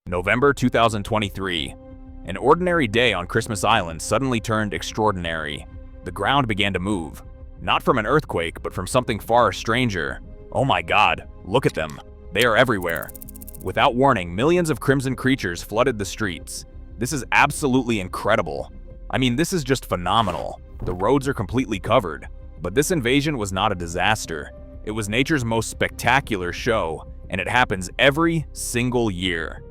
November 2023. An ordinary day on Christmas Island suddenly turned extraordinary. The ground began to move. Not from an earthquake, but from something far stranger. Oh my God, look at them. They are everywhere. Without warning, millions of crimson creatures flooded the streets. This is absolutely incredible. I mean, this is just phenomenal. The roads are completely covered. But this invasion was not a disaster. It was nature's most spectacular show, and it happens every single year.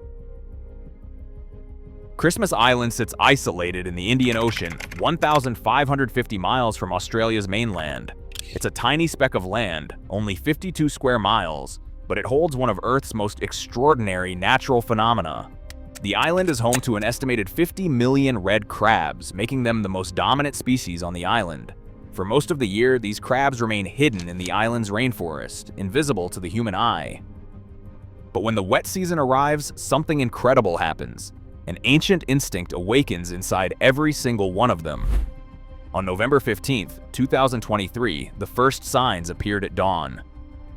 Christmas Island sits isolated in the Indian Ocean, 1,550 miles from Australia's mainland. It's a tiny speck of land, only 52 square miles, but it holds one of Earth's most extraordinary natural phenomena. The island is home to an estimated 50 million red crabs, making them the most dominant species on the island. For most of the year, these crabs remain hidden in the island's rainforest, invisible to the human eye. But when the wet season arrives, something incredible happens. An ancient instinct awakens inside every single one of them. On November 15, 2023, the first signs appeared at dawn.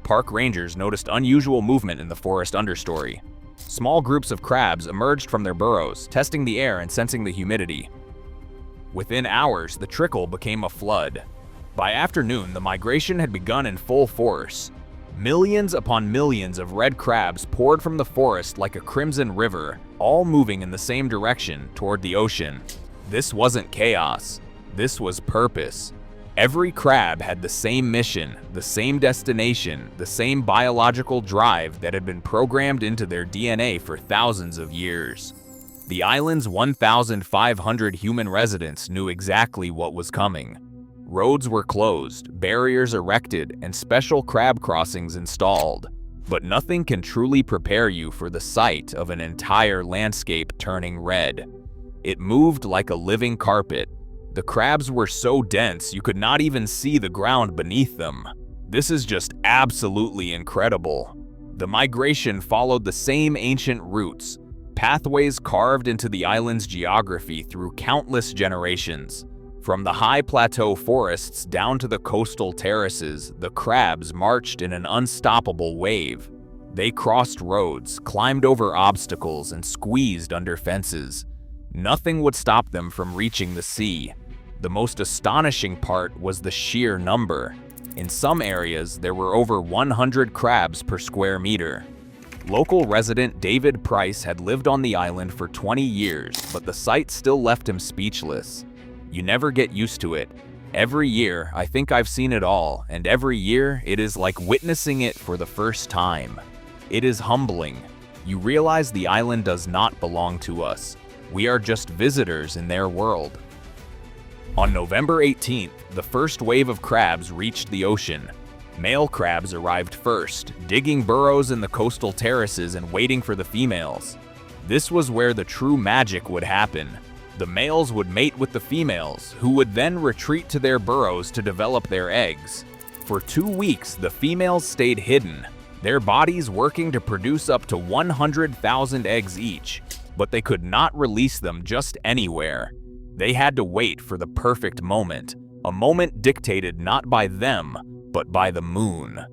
Park rangers noticed unusual movement in the forest understory. Small groups of crabs emerged from their burrows, testing the air and sensing the humidity. Within hours, the trickle became a flood. By afternoon, the migration had begun in full force. Millions upon millions of red crabs poured from the forest like a crimson river, all moving in the same direction toward the ocean. This wasn't chaos. This was purpose. Every crab had the same mission, the same destination, the same biological drive that had been programmed into their DNA for thousands of years. The island's 1,500 human residents knew exactly what was coming. Roads were closed, barriers erected, and special crab crossings installed. But nothing can truly prepare you for the sight of an entire landscape turning red. It moved like a living carpet. The crabs were so dense you could not even see the ground beneath them. This is just absolutely incredible. The migration followed the same ancient routes, pathways carved into the island's geography through countless generations. From the high plateau forests down to the coastal terraces, the crabs marched in an unstoppable wave. They crossed roads, climbed over obstacles, and squeezed under fences. Nothing would stop them from reaching the sea. The most astonishing part was the sheer number. In some areas, there were over 100 crabs per square meter. Local resident David Price had lived on the island for 20 years, but the sight still left him speechless. You never get used to it. Every year, I think I've seen it all, and every year, it is like witnessing it for the first time. It is humbling. You realize the island does not belong to us. We are just visitors in their world. On November 18th, the first wave of crabs reached the ocean. Male crabs arrived first, digging burrows in the coastal terraces and waiting for the females. This was where the true magic would happen. The males would mate with the females, who would then retreat to their burrows to develop their eggs. For 2 weeks, the females stayed hidden, their bodies working to produce up to 100,000 eggs each, but they could not release them just anywhere. They had to wait for the perfect moment, a moment dictated not by them, but by the moon.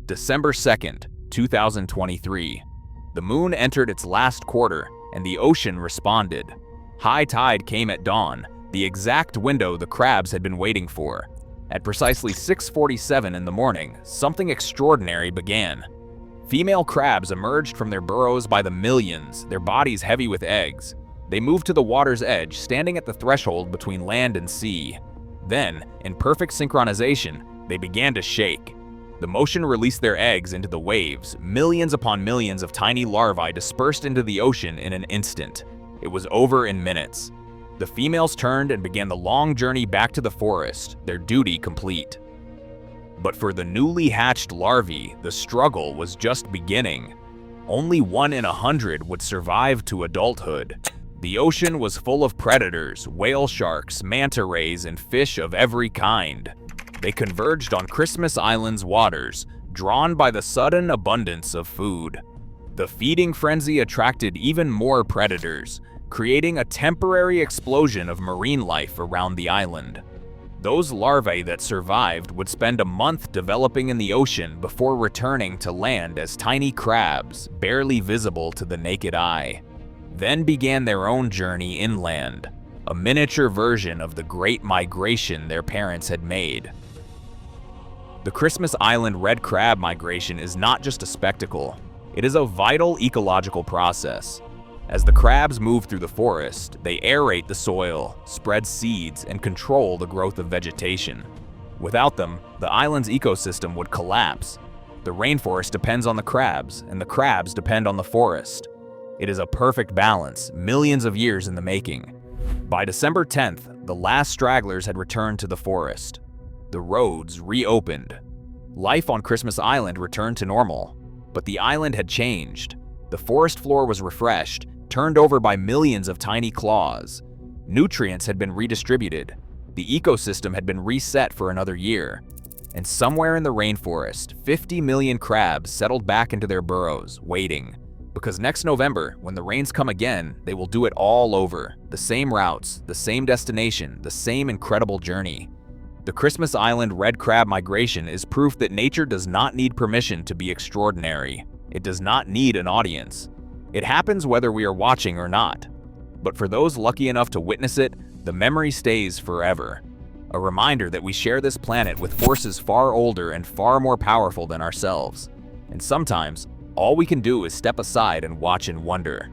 December 2nd, 2023. The moon entered its last quarter, and the ocean responded. High tide came at dawn, the exact window the crabs had been waiting for. At precisely 6:47 in the morning, something extraordinary began. Female crabs emerged from their burrows by the millions, their bodies heavy with eggs. They moved to the water's edge, standing at the threshold between land and sea. Then, in perfect synchronization, they began to shake. The motion released their eggs into the waves. Millions upon millions of tiny larvae dispersed into the ocean in an instant. It was over in minutes. The females turned and began the long journey back to the forest, their duty complete. But for the newly hatched larvae, the struggle was just beginning. Only 1 in 100 would survive to adulthood. The ocean was full of predators, whale sharks, manta rays, and fish of every kind. They converged on Christmas Island's waters, drawn by the sudden abundance of food. The feeding frenzy attracted even more predators, creating a temporary explosion of marine life around the island. Those larvae that survived would spend a month developing in the ocean before returning to land as tiny crabs, barely visible to the naked eye. Then began their own journey inland, a miniature version of the great migration their parents had made. The Christmas Island red crab migration is not just a spectacle, it is a vital ecological process. As the crabs move through the forest, they aerate the soil, spread seeds, and control the growth of vegetation. Without them, the island's ecosystem would collapse. The rainforest depends on the crabs, and the crabs depend on the forest. It is a perfect balance, millions of years in the making. By December 10th, the last stragglers had returned to the forest. The roads reopened. Life on Christmas Island returned to normal, but the island had changed. The forest floor was refreshed, turned over by millions of tiny claws. Nutrients had been redistributed. The ecosystem had been reset for another year. And somewhere in the rainforest, 50 million crabs settled back into their burrows, waiting. Because next November, when the rains come again, they will do it all over. The same routes, the same destination, the same incredible journey. The Christmas Island red crab migration is proof that nature does not need permission to be extraordinary. It does not need an audience. It happens whether we are watching or not. But for those lucky enough to witness it, the memory stays forever. A reminder that we share this planet with forces far older and far more powerful than ourselves. And sometimes, all we can do is step aside and watch in wonder.